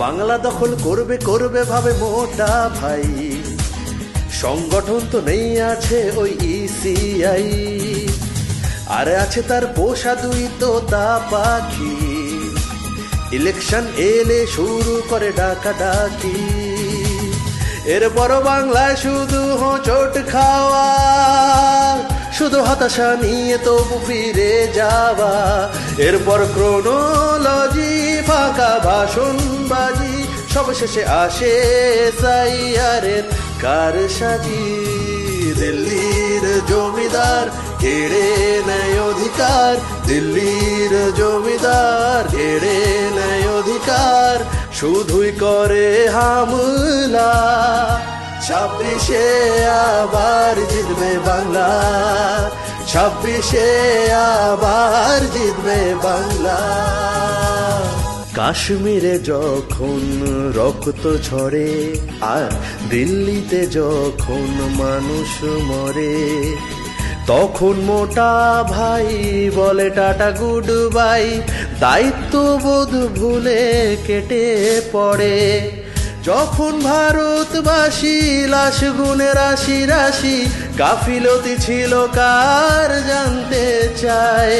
বাংলা দখল করবে করবে ভাবে মোটা ভাই, সংগঠন তো নেই, আছে ওই ইসিআই, আর আছে তার পোষা দুই তোতা পাখি, ইলেকশন এলে শুরু করে ডাকাডাকি। এরপর বাংলায় শুধু হোঁচট খাওয়া, শুধু হতাশা নিয়ে তবু ফিরে যাওয়া। এরপর ক্রোনোলজি, ফাঁকা ভাষণবাজি, সব শেষে আসে সাইয়ারের কারসাজি। দিল্লির জমিদার কেড়ে নেয় অধিকার, দিল্লির জমিদার কেড়ে নেয় অধিকার, শুধুই করে হামলা। 26-এ আবার জিতবে বাংলা, 26-এ আবার জিতবে বাংলা। কাশ্মীরে যখন রক্ত ঝরে, আর দিল্লিতে যখন মানুষ মরে, তখন মোটা ভাই বলে টাটা গুড বাই, দায়িত্ববোধ ভুলে কেটে পড়ে। যখন ভারতবাসী লাশ গুনে রাশি রাশি, গাফিলতি ছিল কার জানতে চায়,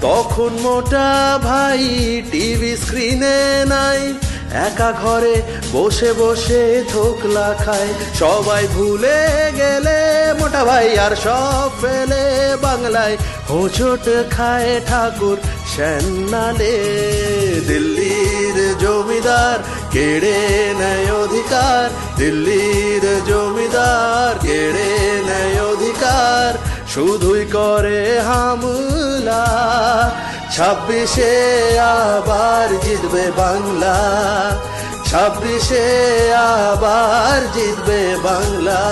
তখন মোটা ভাই টিভি স্ক্রিনে নাই, একা ঘরে বসে বসে ধোকলা খায়। সবাই ভুলে গেলে মোটা ভাই আর সব ফেলে বাংলায় হোঁচট খায় ঠাকুর শ্যানালে। দিল্লির জমিদার কেড়ে নেয় অধিকার, দিল্লির জমিদার কেড়ে নেয় অধিকার, শুধুই করে হামলা। 26-এ আবার জিতবে বাংলা, 26-এ আবার জিতবে বাংলা।